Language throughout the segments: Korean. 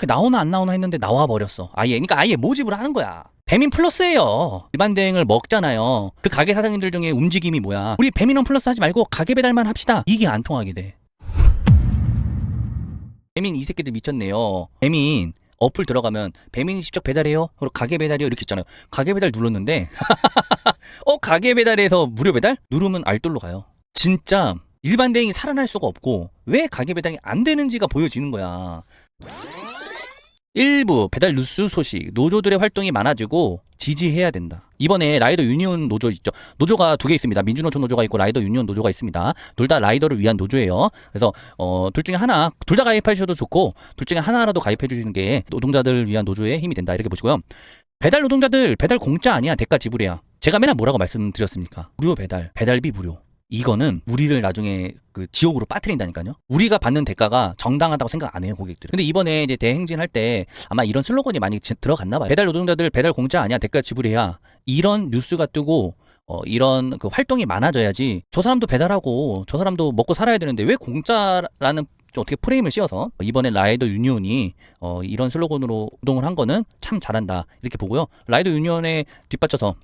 그 나오나 안 나오나 했는데 나와 버렸어. 아예. 그러니까 아예 모집을 하는 거야. 배민 플러스예요. 일반 대행을 먹잖아요. 그 가게 사장님들 중에 움직임이 뭐야? 우리 배민원 플러스 하지 말고 가게 배달만 합시다. 이게 안 통하게 돼. 배민 이 새끼들 미쳤네요. 배민 어플 들어가면 배민이 직접 배달해요? 그리고 가게 배달이요? 이렇게 있잖아요. 가게 배달 눌렀는데 가게 배달에서 무료 배달? 누르면 알뜰로 가요. 진짜 일반 대행이 살아날 수가 없고 왜 가게 배달이 안 되는지가 보여지는 거야. 일부 배달 뉴스 소식, 노조들의 활동이 많아지고 지지해야 된다. 이번에 라이더 유니온 노조 있죠. 노조가 두 개 있습니다. 민주노총 노조가 있고 라이더 유니온 노조가 있습니다. 둘 다 라이더를 위한 노조예요. 그래서 둘 중에 하나, 둘 다 가입하셔도 좋고 둘 중에 하나라도 가입해 주시는 게 노동자들을 위한 노조의 힘이 된다. 이렇게 보시고요. 배달 노동자들 배달 공짜 아니야. 대가 지불이야. 제가 맨날 뭐라고 말씀드렸습니까? 무료 배달, 배달비 무료. 이거는 우리를 나중에 그 지옥으로 빠뜨린다니까요. 우리가 받는 대가가 정당하다고 생각 안 해요, 고객들. 근데 이번에 이제 대행진 할 때 아마 이런 슬로건이 많이 들어갔나 봐요. 배달 노동자들 배달 공짜 아니야, 대가 지불해야. 이런 뉴스가 뜨고 이런 그 활동이 많아져야지. 저 사람도 배달하고 저 사람도 먹고 살아야 되는데 왜 공짜라는 어떻게 프레임을 씌워서 이번에 라이더 유니온이 이런 슬로건으로 운동을 한 거는 참 잘한다 이렇게 보고요. 라이더 유니온에 뒷받쳐서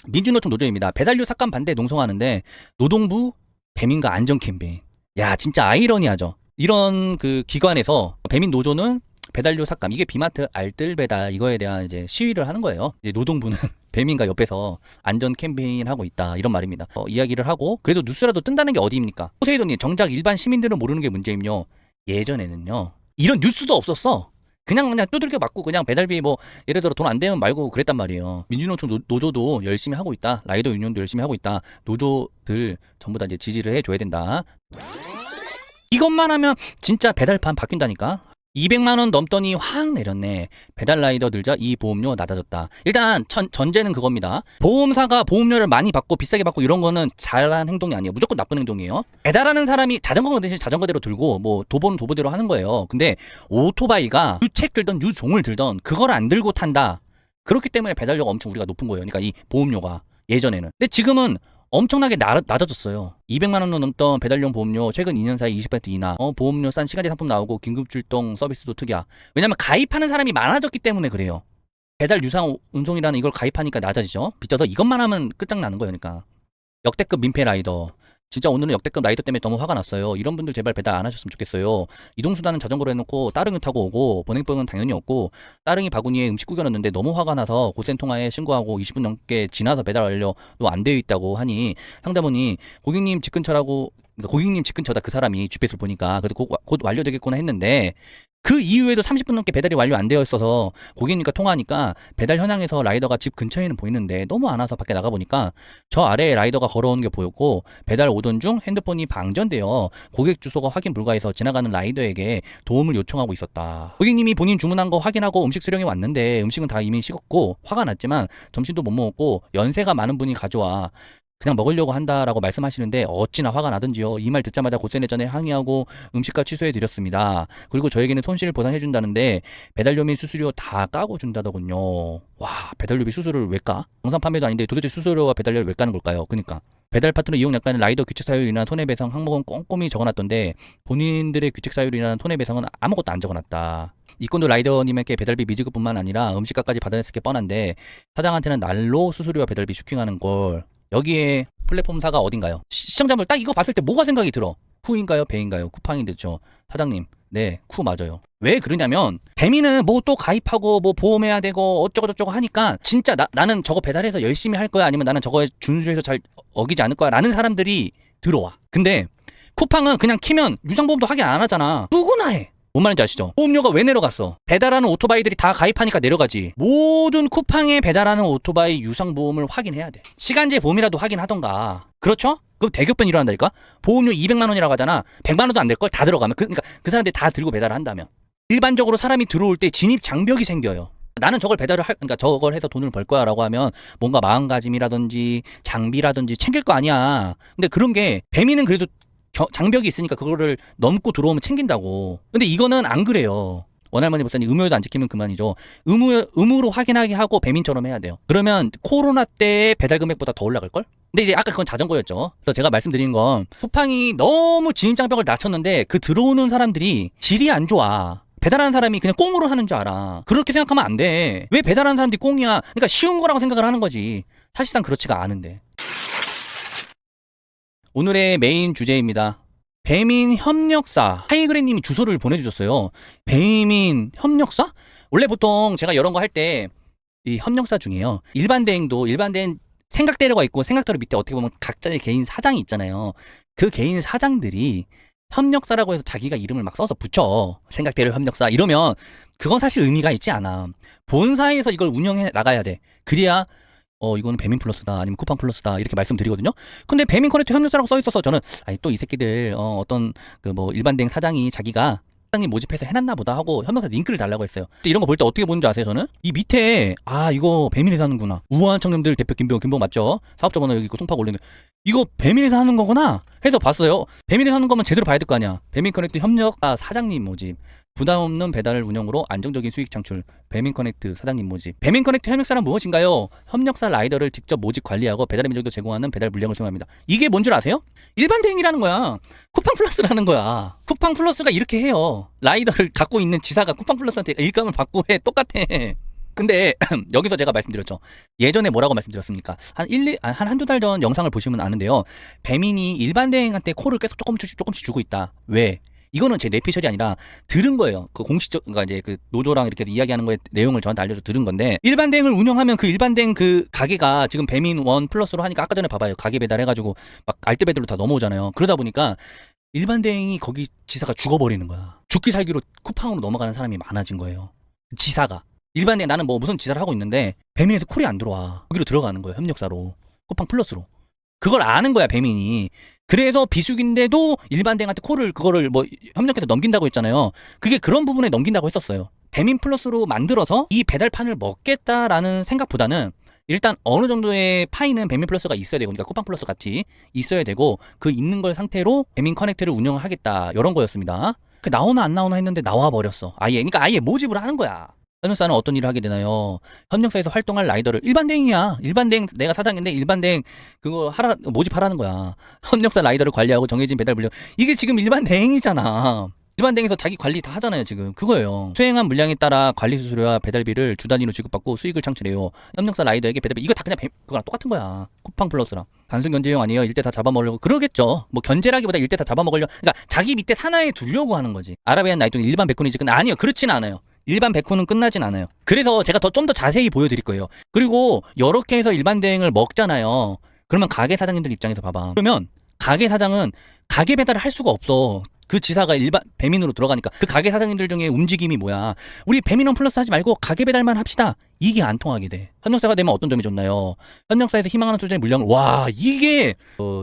민주노총 노조입니다. 배달료 삭감 반대 농성하는데 노동부 배민과 안전 캠페인. 야 진짜 아이러니하죠. 이런 그 기관에서 배민 노조는 배달료 삭감, 이게 비마트 알뜰 배달 이거에 대한 이제 시위를 하는 거예요. 이제 노동부는 배민과 옆에서 안전 캠페인 하고 있다 이런 말입니다. 이야기를 하고 그래도 뉴스라도 뜬다는 게 어디입니까? 포세이돈님, 정작 일반 시민들은 모르는 게 문제임요. 예전에는요 이런 뉴스도 없었어. 그냥 두들겨 맞고 그냥 배달비 뭐 예를 들어 돈 안 되면 말고 그랬단 말이에요. 민주노총 노조도 열심히 하고 있다. 라이더 유니온도 열심히 하고 있다. 노조들 전부 다 이제 지지를 해줘야 된다. 이것만 하면 진짜 배달판 바뀐다니까. 200만 원 넘더니 확 내렸네. 배달 라이더 들자 이 보험료 낮아졌다. 일단 전제는 그겁니다. 보험사가 보험료를 많이 받고 비싸게 받고 이런 거는 잘한 행동이 아니에요. 무조건 나쁜 행동이에요. 배달하는 사람이 자전거 대신 자전거대로 들고 뭐 도보는 도보대로 하는 거예요. 근데 오토바이가 유책 들던 유종을 들던 그걸 안 들고 탄다. 그렇기 때문에 배달료가 엄청 우리가 높은 거예요. 그러니까 이 보험료가 예전에는. 근데 지금은 엄청나게 낮아졌어요. 200만 원 넘던 배달용 보험료 최근 2년 사이 20% 인하. 보험료 싼 시간제 상품 나오고 긴급 출동 서비스도 특이야. 왜냐면 가입하는 사람이 많아졌기 때문에 그래요. 배달 유상 운송이라는 이걸 가입하니까 낮아지죠. 빚져서 이것만 하면 끝장나는 거예요. 그러니까 역대급 민폐 라이더. 진짜 오늘은 역대급 라이더 때문에 너무 화가 났어요. 이런 분들 제발 배달 안 하셨으면 좋겠어요. 이동수단은 자전거로 해놓고 따릉이 타고 오고 보냉병은 당연히 없고 따릉이 바구니에 음식 구겨놨는데 너무 화가 나서 고센통화에 신고하고 20분 넘게 지나서 배달 완료도 안 되어 있다고 하니 상담원이 고객님 집 근처라고, 그러니까 고객님 집 근처다 그 사람이 GPS를 보니까. 그래도 곧 완료되겠구나 했는데 그 이후에도 30분 넘게 배달이 완료 안 되어 있어서 고객님과 통화하니까 배달 현황에서 라이더가 집 근처에는 보이는데 너무 안 와서 밖에 나가보니까 저 아래에 라이더가 걸어오는 게 보였고 배달 오던 중 핸드폰이 방전되어 고객 주소가 확인 불가해서 지나가는 라이더에게 도움을 요청하고 있었다. 고객님이 본인 주문한 거 확인하고 음식 수령이 왔는데 음식은 다 이미 식었고 화가 났지만 점심도 못 먹었고 연세가 많은 분이 가져와 그냥 먹으려고 한다라고 말씀하시는데 어찌나 화가 나든지요. 이 말 듣자마자 고세내전에 항의하고 음식값 취소해드렸습니다. 그리고 저에게는 손실을 보상해준다는데 배달료 및 수수료 다 까고 준다더군요. 와, 배달료비 수수료를 왜 까? 정산 판매도 아닌데 도대체 수수료와 배달료를 왜 까는 걸까요? 그러니까 배달 파트너 이용 약관에 라이더 규칙 사유로 인한 손해배상 항목은 꼼꼼히 적어놨던데 본인들의 규칙 사유로 인한 손해배상은 아무것도 안 적어놨다. 이 건도 라이더님에게 배달비 미지급뿐만 아니라 음식값까지 받아냈을 게 뻔한데 사장한테는 날로 수수료와 배달비 슈킹하는 걸. 여기에 플랫폼사가 어딘가요? 시청자분들 딱 이거 봤을 때 뭐가 생각이 들어? 쿠인가요? 배인가요? 쿠팡인데 죠 사장님, 네, 쿠 맞아요. 왜 그러냐면 배민은 뭐 또 가입하고 뭐 보험해야 되고 어쩌고저쩌고 하니까 진짜 나는 저거 배달해서 열심히 할 거야 아니면 나는 저거에 준수해서 잘 어기지 않을 거야 라는 사람들이 들어와. 근데 쿠팡은 그냥 키면 유상보험도 확인 안 하잖아. 누구나 해. 뭔 말인지 아시죠? 보험료가 왜 내려갔어? 배달하는 오토바이들이 다 가입하니까 내려가지. 모든 쿠팡에 배달하는 오토바이 유상보험을 확인해야 돼. 시간제 보험이라도 확인하던가. 그렇죠? 그럼 대격변 일어난다니까? 보험료 200만 원이라고 하잖아. 100만 원도 안 될 걸 다 들어가면. 그러니까 그 사람들이 다 들고 배달을 한다면. 일반적으로 사람이 들어올 때 진입 장벽이 생겨요. 나는 저걸 그러니까 저걸 해서 돈을 벌 거야 라고 하면 뭔가 마음가짐이라든지 장비라든지 챙길 거 아니야. 근데 그런 게 배민은 그래도 장벽이 있으니까 그거를 넘고 들어오면 챙긴다고. 근데 이거는 안 그래요. 원할머니 목사님 의무여도 안 지키면 그만이죠. 의무로 확인하게 하고 배민처럼 해야 돼요. 그러면 코로나 때 배달 금액보다 더 올라갈걸? 근데 이제 아까 그건 자전거였죠. 그래서 제가 말씀드린 건 쿠팡이 너무 진입장벽을 낮췄는데 그 들어오는 사람들이 질이 안 좋아. 배달하는 사람이 그냥 꽁으로 하는 줄 알아. 그렇게 생각하면 안 돼. 왜 배달하는 사람들이 꽁이야? 그러니까 쉬운 거라고 생각을 하는 거지. 사실상 그렇지가 않은데. 오늘의 메인 주제입니다. 배민 협력사. 하이그레님이 주소를 보내주셨어요. 배민 협력사? 원래 보통 제가 이런 거 할 때 이 협력사 중에요. 일반 대행 생각대로가 있고 생각대로 밑에 어떻게 보면 각자의 개인 사장이 있잖아요. 그 개인 사장들이 협력사라고 해서 자기가 이름을 막 써서 붙여. 생각대로 협력사 이러면 그건 사실 의미가 있지 않아. 본사에서 이걸 운영해 나가야 돼. 그래야 이거는 배민 플러스다 아니면 쿠팡 플러스다 이렇게 말씀드리거든요. 근데 배민 커넥트 협력사라고 써 있어서 저는 아니 또 이 새끼들 어떤 그 뭐 일반 대행 사장이 자기가 사장님 모집해서 해놨나 보다 하고 협력사 링크를 달라고 했어요. 이런 거 볼 때 어떻게 보는지 아세요? 저는 이 밑에 이거 배민에서 하는구나. 우아한 청년들 대표 김봉 맞죠? 사업자 번호 여기 있고 통파 올리는 이거 배민에서 하는 거구나 해서 봤어요. 배민에서 하는 거면 제대로 봐야 될 거 아니야. 배민 커넥트 협력사 사장님 모집, 부담 없는 배달 운영으로 안정적인 수익 창출. 배민 커넥트 사장님 모집. 배민 커넥트 협력사란 무엇인가요? 협력사 라이더를 직접 모집 관리하고 배달의 민족도 제공하는 배달 물량을 수행합니다. 이게 뭔 줄 아세요? 일반 대행이라는 거야. 쿠팡 플러스라는 거야. 쿠팡 플러스가 이렇게 해요. 라이더를 갖고 있는 지사가 쿠팡 플러스한테 일감을 받고 해. 똑같아. 근데 여기서 제가 말씀드렸죠. 예전에 뭐라고 말씀드렸습니까? 한두 달 전 영상을 보시면 아는데요. 배민이 일반 대행한테 콜을 계속 조금씩 주고 있다. 왜? 이거는 제 내피셜이 아니라 들은 거예요. 그 공식적, 그러니까 이제 그 노조랑 이렇게 이야기하는 거에 내용을 저한테 알려줘 들은 건데, 일반 대행을 운영하면 그 일반 대행 그 가게가 지금 배민 원 플러스로 하니까 아까 전에 봐봐요. 가게 배달해가지고 막 알뜰배달로 다 넘어오잖아요. 그러다 보니까 일반 대행이 거기 지사가 죽어버리는 거야. 죽기 살기로 쿠팡으로 넘어가는 사람이 많아진 거예요. 지사가. 일반 대행 나는 뭐 무슨 지사를 하고 있는데 배민에서 콜이 안 들어와. 거기로 들어가는 거예요. 협력사로. 쿠팡 플러스로. 그걸 아는 거야, 배민이. 그래서 비수기인데도 일반 대행한테 그거를 뭐 협력해서 넘긴다고 했잖아요. 그게 그런 부분에 넘긴다고 했었어요. 배민 플러스로 만들어서 이 배달판을 먹겠다라는 생각보다는 일단 어느 정도의 파이는 배민 플러스가 있어야 되고, 그러니까 쿠팡 플러스 같이 있어야 되고, 그 있는 걸 상태로 배민 커넥트를 운영을 하겠다, 이런 거였습니다. 그 나오나 안 나오나 했는데 나와 버렸어. 그러니까 아예 모집을 하는 거야. 협력사는 어떤 일을 하게 되나요? 협력사에서 활동할 라이더를 일반 대행이야. 일반 대행 내가 사장인데 일반 대행 그거 모집하라는 거야. 협력사 라이더를 관리하고 정해진 배달 물량. 이게 지금 일반 대행이잖아. 일반 대행에서 자기 관리 다 하잖아요, 지금. 그거예요. 수행한 물량에 따라 관리 수수료와 배달비를 주 단위로 지급받고 수익을 창출해요. 협력사 라이더에게 배달비. 이거 다 그냥 그거랑 똑같은 거야. 쿠팡 플러스랑. 단순 견제용 아니에요. 일대 다 잡아먹으려고. 그러겠죠. 뭐 견제라기보다 일대 다 잡아먹으려고. 그러니까 자기 밑에 산하에 두려고 하는 거지. 아라비안 나이트는 일반 백군이지. 근데 아니요. 그렇지는 않아요. 일반 백후는 끝나진 않아요. 그래서 제가 좀 더 자세히 보여드릴 거예요. 그리고 이렇게 해서 일반 대행을 먹잖아요. 그러면 가게 사장님들 입장에서 봐봐. 그러면 가게 사장은 가게 배달을 할 수가 없어. 그 지사가 일반 배민으로 들어가니까. 그 가게 사장님들 중에 움직임이 뭐야? 우리 배민원 플러스 하지 말고 가게 배달만 합시다. 이게 안 통하게 돼. 협력사가 되면 어떤 점이 좋나요? 협력사에서 희망하는 수준의 물량을, 이게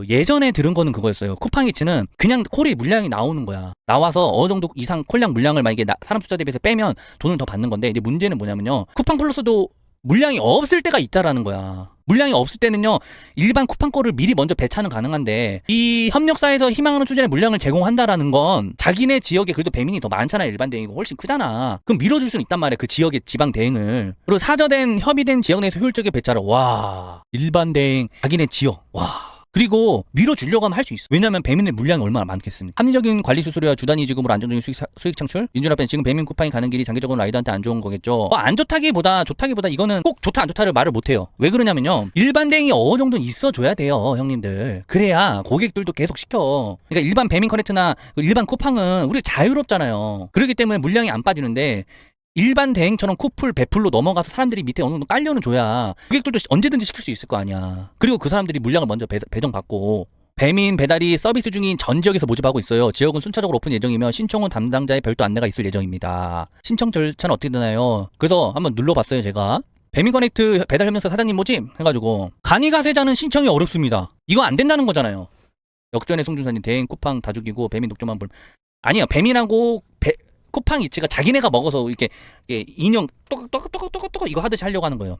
예전에 들은 거는 그거였어요. 쿠팡이츠는 그냥 콜이 물량이 나오는 거야. 나와서 어느 정도 이상 콜량 물량을 만약에 사람 숫자 대비해서 빼면 돈을 더 받는 건데, 이제 문제는 뭐냐면요. 쿠팡 플러스도 물량이 없을 때가 있다라는 거야. 물량이 없을 때는요, 일반 쿠팡 거를 미리 먼저 배차는 가능한데, 이 협력사에서 희망하는 수준의 물량을 제공한다라는 건 자기네 지역에 그래도 배민이 더 많잖아요. 일반 대행이 훨씬 크잖아. 그럼 밀어줄 수는 있단 말이야, 그 지역의 지방 대행을. 그리고 사저된 협의된 지역 내에서 효율적인 배차를, 일반 대행 자기네 지역, 그리고 밀어주려고 하면 할 수 있어. 왜냐면 배민의 물량이 얼마나 많겠습니까? 합리적인 관리 수수료와 주단위 지급으로 안정적인 수익 창출. 민준앞에 지금 배민 쿠팡이 가는 길이 장기적으로 라이더한테 안 좋은 거겠죠. 안 좋다기보다 이거는 꼭 좋다 안 좋다를 말을 못해요. 왜 그러냐면요, 일반 대행이 어느 정도는 있어줘야 돼요, 형님들. 그래야 고객들도 계속 시켜. 그러니까 일반 배민 커넥트나 일반 쿠팡은 우리 자유롭잖아요. 그렇기 때문에 물량이 안 빠지는데, 일반 대행처럼 쿠플, 배풀로 넘어가서 사람들이 밑에 어느 정도 깔려는 줘야 고객들도 언제든지 시킬 수 있을 거 아니야. 그리고 그 사람들이 물량을 먼저 배정받고. 배민 배달이 서비스 중인 전 지역에서 모집하고 있어요. 지역은 순차적으로 오픈 예정이며 신청은 담당자의 별도 안내가 있을 예정입니다. 신청 절차는 어떻게 되나요? 그래서 한번 눌러봤어요, 제가. 배민 커넥트 배달 협력사 사장님 모집 해가지고, 간이가세자는 신청이 어렵습니다. 이거 안 된다는 거잖아요. 역전의 송준사님, 대행 쿠팡 다 죽이고 배민 독점만 아니요, 배민하고 쿠팡 이츠가 자기네가 먹어서 이렇게 인형 똑똑똑똑똑똑 이거 하듯이 하려고 하는 거예요.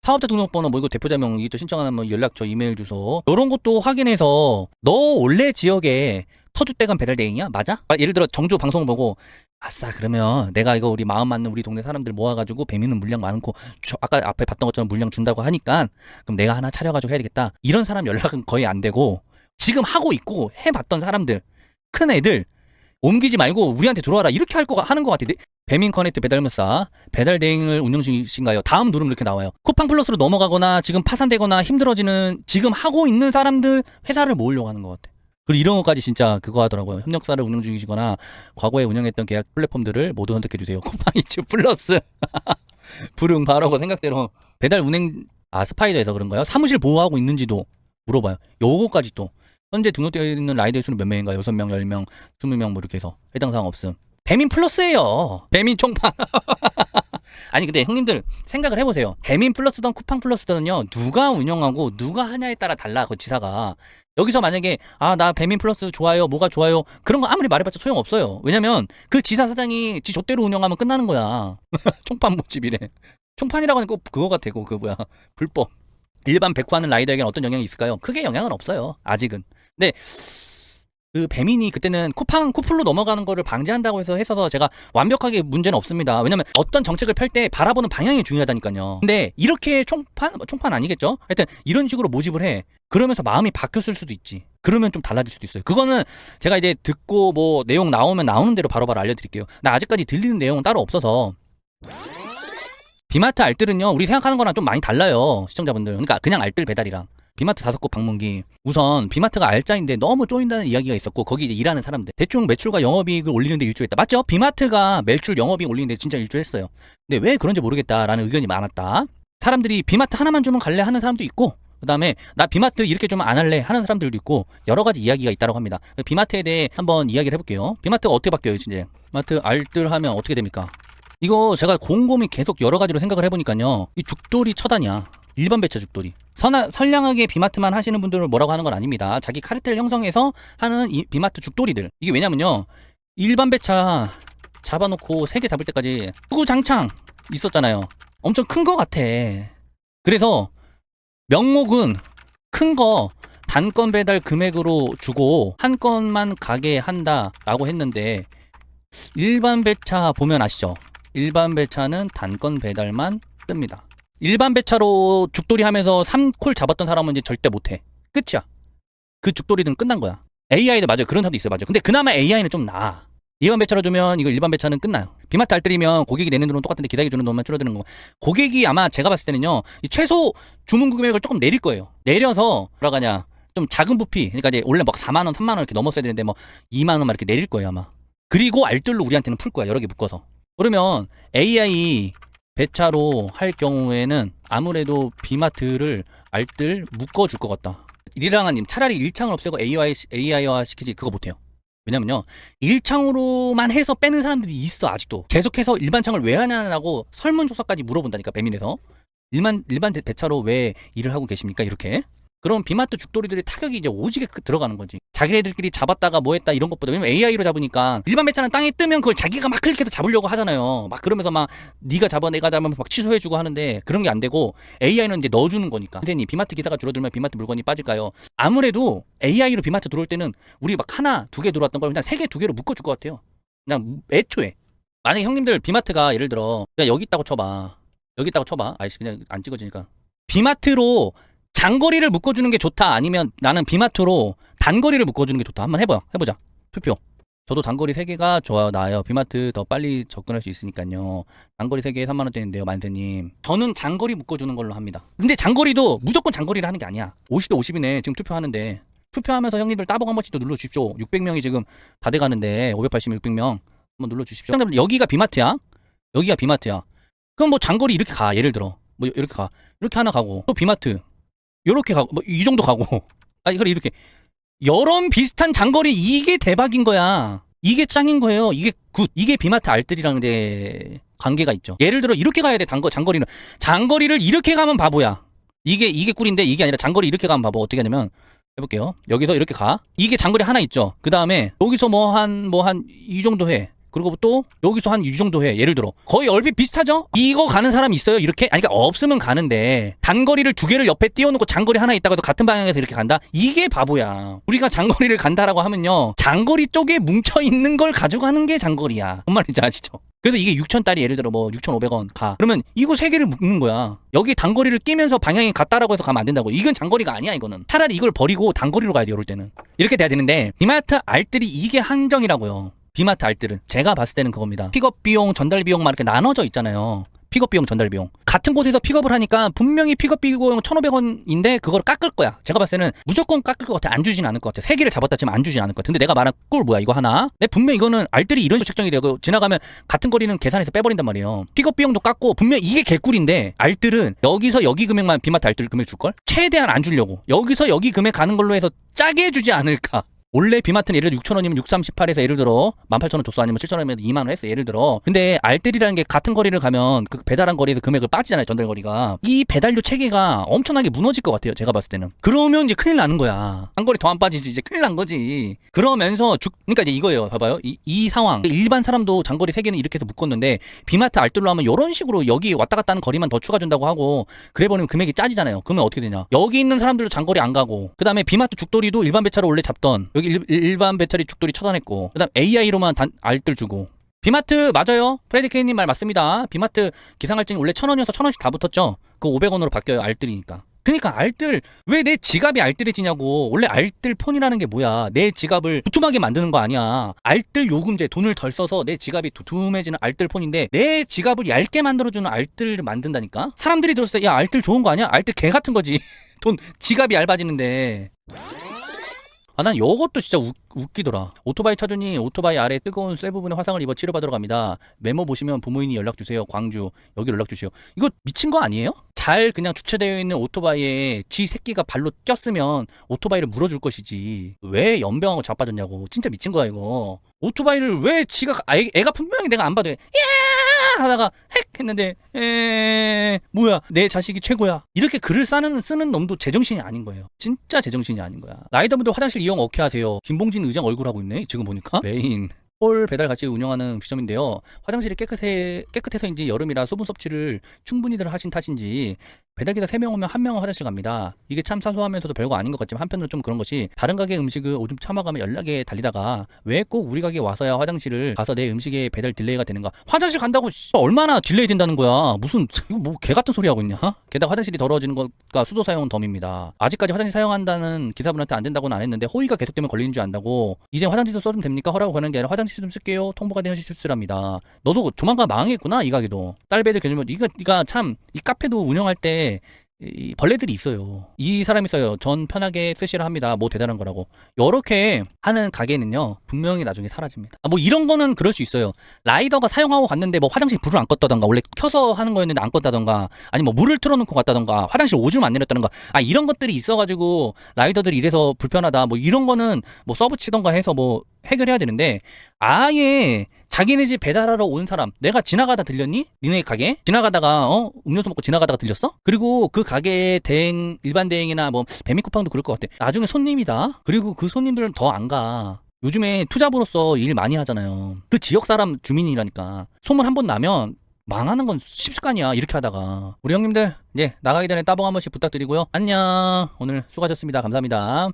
사업자 등록번호 뭐 이거 대표자명 이거 신청하는 뭐 연락처 이메일 주소 이런 것도 확인해서, 너 원래 지역에 터줏대감 배달 대행이야? 맞아? 예를 들어 정주 방송 보고, 아싸 그러면 내가 이거 우리 마음 맞는 우리 동네 사람들 모아가지고 배민은 물량 많고 아까 앞에 봤던 것처럼 물량 준다고 하니까 그럼 내가 하나 차려가지고 해야 되겠다. 이런 사람 연락은 거의 안 되고, 지금 하고 있고 해봤던 사람들, 큰 애들 옮기지 말고 우리한테 들어와라 이렇게 하는 것 같아. 배민 커넥트 배달무사 배달 대행을 운영 중이신가요? 다음 누르면 이렇게 나와요. 쿠팡 플러스로 넘어가거나 지금 파산되거나 힘들어지는 지금 하고 있는 사람들 회사를 모으려고 하는 것 같아. 그리고 이런 것까지 진짜 그거 하더라고요. 협력사를 운영 중이시거나 과거에 운영했던 계약 플랫폼들을 모두 선택해주세요. 쿠팡이츠 플러스 불응 바라고 생각대로 배달 운행 스파이더에서 그런가요? 사무실 보호하고 있는지도 물어봐요. 요거까지 또 현재 등록되어 있는 라이더의 수는 몇 명인가요? 6명, 10명, 20명 뭐 이렇게 해서 해당 사항 없음. 배민 플러스예요. 배민 총판. 아니 근데 형님들 생각을 해보세요. 배민 플러스든 쿠팡 플러스든요 누가 운영하고 누가 하냐에 따라 달라. 그 지사가 여기서 만약에 나 배민 플러스 좋아요 뭐가 좋아요 그런 거 아무리 말해봤자 소용없어요. 왜냐면 그 지사 사장이 지 좆대로 운영하면 끝나는 거야. 총판 모집이래. 총판이라고 하는 꼭 그거 같아. 그 뭐야 불법. 일반 백화하는 라이더에게는 어떤 영향이 있을까요? 크게 영향은 없어요 아직은. 근데 그 배민이 그때는 쿠플로 넘어가는 거를 방지한다고 해서 제가 완벽하게 문제는 없습니다. 왜냐면 어떤 정책을 펼 때 바라보는 방향이 중요하다니까요. 근데 이렇게 총판 아니겠죠? 하여튼 이런 식으로 모집을 해. 그러면서 마음이 바뀌었을 수도 있지. 그러면 좀 달라질 수도 있어요. 그거는 제가 이제 듣고 뭐 내용 나오면 나오는 대로 바로바로 알려드릴게요. 나 아직까지 들리는 내용은 따로 없어서. 비마트 알뜰은요 우리 생각하는 거랑 좀 많이 달라요 시청자분들. 그러니까 그냥 알뜰 배달이랑 비마트 5곳 방문기. 우선 비마트가 알짜인데 너무 쪼인다는 이야기가 있었고 거기 이제 일하는 사람들 대충 매출과 영업이익을 올리는데 일조했다. 맞죠? 비마트가 매출 영업이익 올리는데 진짜 일조했어요. 근데 왜 그런지 모르겠다라는 의견이 많았다. 사람들이 비마트 하나만 주면 갈래 하는 사람도 있고 그 다음에 나 비마트 이렇게 좀 안 할래 하는 사람들도 있고 여러 가지 이야기가 있다고 합니다. 비마트에 대해 한번 이야기를 해볼게요. 비마트가 어떻게 바뀌어요 진짜. 비마트 알뜰 하면 어떻게 됩니까? 이거 제가 곰곰이 계속 여러 가지로 생각을 해보니까요 이 죽돌이 처단이야. 일반 배차 죽돌이. 선량하게 비마트만 하시는 분들을 뭐라고 하는 건 아닙니다. 자기 카르텔 형성해서 하는 이 비마트 죽돌이들. 이게 왜냐면요 일반 배차 잡아놓고 3개 잡을 때까지 주구장창 있었잖아요. 엄청 큰 거 같아. 그래서 명목은 큰 거 단건 배달 금액으로 주고 한 건만 가게 한다 라고 했는데 일반 배차 보면 아시죠? 일반 배차는 단건 배달만 뜹니다. 일반 배차로 죽돌이 하면서 3콜 잡았던 사람은 이제 절대 못해. 끝이야. 그 죽돌이는 끝난 거야. AI도 맞아요. 그런 사람도 있어요. 맞아요. 근데 그나마 AI는 좀 나아. 일반 배차로 주면 이거 일반 배차는 끝나요. 비마트 알뜰이면 고객이 내는 돈은 똑같은데 기다려 주는 돈만 줄어드는 거. 고객이 아마 제가 봤을 때는요. 이 최소 주문 금액을 조금 내릴 거예요. 내려서 뭐라 가냐. 좀 작은 부피. 그러니까 이제 원래 막 4만 원, 3만 원 이렇게 넘었어야 되는데 뭐 2만 원만 이렇게 내릴 거예요, 아마. 그리고 알뜰로 우리한테는 풀 거야. 여러 개 묶어서. 그러면 AI 배차로 할 경우에는 아무래도 비마트를 알뜰 묶어줄 것 같다. 리랑아님 차라리 일창을 없애고 AI화 시키지. 그거 못해요. 왜냐면요 1창으로만 해서 빼는 사람들이 있어. 아직도 계속해서 일반 창을 왜 하냐고 설문조사까지 물어본다니까. 배민에서 일반 배차로 왜 일을 하고 계십니까 이렇게. 그럼 비마트 죽돌이들의 타격이 이제 오지게 들어가는 거지. 자기네들끼리 잡았다가 뭐 했다 이런 것보다. 왜냐면 AI로 잡으니까 일반 배차는 땅에 뜨면 그걸 자기가 막 클릭해서 잡으려고 하잖아요. 막 그러면서 막 네가 잡아 내가 잡으면 막 취소해주고 하는데 그런 게 안 되고 AI는 이제 넣어주는 거니까. 선생님 비마트 기사가 줄어들면 비마트 물건이 빠질까요? 아무래도 AI로 비마트 들어올 때는 우리 막 하나 두 개 들어왔던 걸 그냥 3개 2개로 묶어줄 것 같아요. 그냥 애초에. 만약에 형님들 비마트가 예를 들어 그냥 여기 있다고 쳐봐. 여기 있다고 쳐봐. 아이씨 그냥 안 찍어지니까. 비마트로 장거리를 묶어주는 게 좋다 아니면 나는 비마트로 단거리를 묶어주는 게 좋다. 한번 해보자. 투표. 저도 단거리 3개가 나아요. 비마트 더 빨리 접근할 수 있으니까요. 단거리 3개에 3만원대인데요 만세님. 저는 장거리 묶어주는 걸로 합니다. 근데 장거리도 무조건 장거리를 하는 게 아니야. 50대 50이네 지금 투표하는데. 투표하면서 형님들 따봉 한 번씩 더 눌러주십시오. 600명이 지금 다 돼가는데 580명 600명 한번 눌러주십시오. 여기가 비마트야. 여기가 비마트야. 그럼 뭐 장거리 이렇게 가. 예를 들어 뭐 이렇게 가. 이렇게 하나 가고 또 비마트 요렇게 가고 뭐 이 정도 가고 아니 그래 이렇게 여러 비슷한 장거리. 이게 대박인 거야. 이게 짱인 거예요. 이게 굿. 이게 비마트 알뜰이랑 이제 관계가 있죠. 예를 들어 이렇게 가야 돼. 장거리를 이렇게 가면 바보야. 이게 꿀인데 이게 아니라 장거리 이렇게 가면 바보. 어떻게 하냐면 해볼게요. 여기서 이렇게 가. 이게 장거리 하나 있죠. 그 다음에 여기서 뭐 한 이 정도 해. 그리고 또 여기서 한 이 정도 해. 예를 들어 거의 얼핏 비슷하죠? 이거 가는 사람 있어요? 이렇게? 아니 그러니까 없으면 가는데 단거리를 2개를 옆에 띄워놓고 장거리 하나 있다가도 같은 방향에서 이렇게 간다? 이게 바보야. 우리가 장거리를 간다라고 하면요 장거리 쪽에 뭉쳐있는 걸 가져가는 게 장거리야. 뭔 말인지 아시죠? 그래서 이게 6,000달이 예를 들어 뭐 6,500원 가. 그러면 이거 3개를 묶는 거야. 여기 단거리를 끼면서 방향이 같다라고 해서 가면 안 된다고. 이건 장거리가 아니야 이거는. 차라리 이걸 버리고 단거리로 가야 돼 이럴 때는. 이렇게 돼야 되는데 비마트 알뜰이 이게 한정이라고요. 비마트 알뜰은 제가 봤을 때는 그겁니다. 픽업 비용, 전달 비용 막 이렇게 나눠져 있잖아요. 픽업 비용, 전달 비용. 같은 곳에서 픽업을 하니까 분명히 픽업 비용 1,500원인데 그걸 깎을 거야. 제가 봤을 때는 무조건 깎을 것 같아. 안 주진 않을 것 같아. 세 개를 잡았다 치면 안 주진 않을 것 같아. 근데 내가 말한 꿀 뭐야 이거 하나? 내 분명 이거는 알뜰이 이런 식으로 책정이 되고 지나가면 같은 거리는 계산해서 빼버린단 말이에요. 픽업 비용도 깎고 분명 이게 개꿀인데 알뜰은 여기서 여기 금액만 비마트 알뜰 금액 줄걸? 최대한 안 주려고. 여기서 여기 금액 가는 걸로 해서 짜게 해주지 않을까. 원래 비마트는 예를 들어 6,000원이면 6,318에서 예를 들어 18,000원 줬어 아니면 7,000원이면 2만원 했어 예를 들어. 근데 알뜰이라는 게 같은 거리를 가면 그 배달한 거리에서 금액을 빠지잖아요. 전달 거리가. 이 배달료 체계가 엄청나게 무너질 것 같아요. 제가 봤을 때는. 그러면 이제 큰일 나는 거야. 한 거리 더 안 빠지지 이제 큰일 난 거지. 그러면서 그러니까 이제 이거예요. 봐봐요. 이 상황. 일반 사람도 장거리 3개는 이렇게 해서 묶었는데 비마트 알뜰로 하면 이런 식으로 여기 왔다 갔다 하는 거리만 더 추가 준다고 하고 그래 버리면 금액이 짜지잖아요. 그러면 어떻게 되냐. 여기 있는 사람들도 장거리 안 가고 그 다음에 비마트 죽돌이도 일반 배차로 원래 잡던 여기 일반 배터리 죽돌이 처단했고 그다음 AI로만 알뜰 주고 비마트 맞아요. 프레디케이님 말 맞습니다. 비마트 기상할증이 원래 1,000원이어서 1,000원씩 다 붙었죠. 그 500원으로 바뀌어요. 알뜰이니까. 그러니까 알뜰 왜 내 지갑이 알뜰해지냐고. 원래 알뜰 폰이라는 게 뭐야. 내 지갑을 두툼하게 만드는 거 아니야. 알뜰 요금제 돈을 덜 써서 내 지갑이 두툼해지는 알뜰 폰인데 내 지갑을 얇게 만들어주는 알뜰을 만든다니까. 사람들이 들었을 때 야 알뜰 좋은 거 아니야? 알뜰 개 같은 거지. 돈 지갑이 얇아지는데. 아, 난 요것도 진짜 웃기더라. 오토바이 차주님, 오토바이 아래 뜨거운 쇠 부분에 화상을 입어 치료받으러 갑니다. 메모 보시면 부모님이 연락주세요. 광주, 여기 연락주세요. 이거 미친 거 아니에요? 잘 그냥 주차되어 있는 오토바이에 지 새끼가 발로 꼈으면 오토바이를 물어줄 것이지. 왜 연병하고 자빠졌냐고. 진짜 미친 거야, 이거. 오토바이를 왜 지가, 애가 분명히 내가 안 봐도 야! 하다가 핵 했는데 뭐야 내 자식이 최고야 이렇게 글을 쓰는 놈도 제정신이 아닌 거예요. 진짜 제정신이 아닌 거야. 라이더분들 화장실 이용 어떻게 하세요? 김봉진 의장 얼굴 하고 있네 지금 보니까. 메인 홀 배달 같이 운영하는 음식점인데요. 화장실이 깨끗해서인지 여름이라 소분 섭취를 충분히들 하신 탓인지 배달기사 3명 오면 1명은 화장실 갑니다. 이게 참 사소하면서도 별거 아닌 것 같지만 한편으로 좀 그런 것이 다른 가게 음식을 오줌 참아가면 연락에 달리다가 왜 꼭 우리 가게 와서야 화장실을 가서 내 음식에 배달 딜레이가 되는가. 화장실 간다고 얼마나 딜레이 된다는 거야. 무슨 뭐 개같은 소리 하고 있냐. 게다가 화장실이 더러워지는 것과 수도 사용은 덤입니다. 아직까지 화장실 사용한다는 기사분한테 안 된다고는 안 했는데 호의가 계속되면 걸리는 줄 안다고. 이제 화장실도 써주면 됩니까? 허락을 거는 게 아니라 화장실 좀 쓸게요. 통보가 되는 실수랍니다. 너도 조만간 망하겠구나 이 가게도. 딸배들 견주면 네가 참 이 카페도 운영할 때 이 벌레들이 있어요. 이 사람이 써요. 전 편하게 쓰시라 합니다. 뭐 대단한 거라고. 요렇게 하는 가게는요 분명히 나중에 사라집니다. 뭐 이런 거는 그럴 수 있어요. 라이더가 사용하고 갔는데 뭐 화장실 불을 안 껐다던가 원래 켜서 하는 거였는데 안 껐다던가 아니 뭐 물을 틀어놓고 갔다던가 화장실 오줌 안 내렸다던가 이런 것들이 있어가지고 라이더들이 이래서 불편하다 뭐 이런 거는 뭐 서브 치던가 해서 뭐 해결해야 되는데 아예 자기네 집 배달하러 온 사람 내가 지나가다 들렸니? 니네 가게? 지나가다가 음료수 먹고 지나가다가 들렸어? 그리고 그 가게에 일반 대행이나 뭐 배미쿠팡도 그럴 것 같아. 나중에 손님이다? 그리고 그 손님들은 더 안 가. 요즘에 투잡으로서 일 많이 하잖아요. 그 지역 사람 주민이라니까. 소문 한 번 나면 망하는 건 쉽습관이야. 이렇게 하다가. 우리 형님들 이제 나가기 전에 따봉 한 번씩 부탁드리고요. 안녕. 오늘 수고하셨습니다. 감사합니다.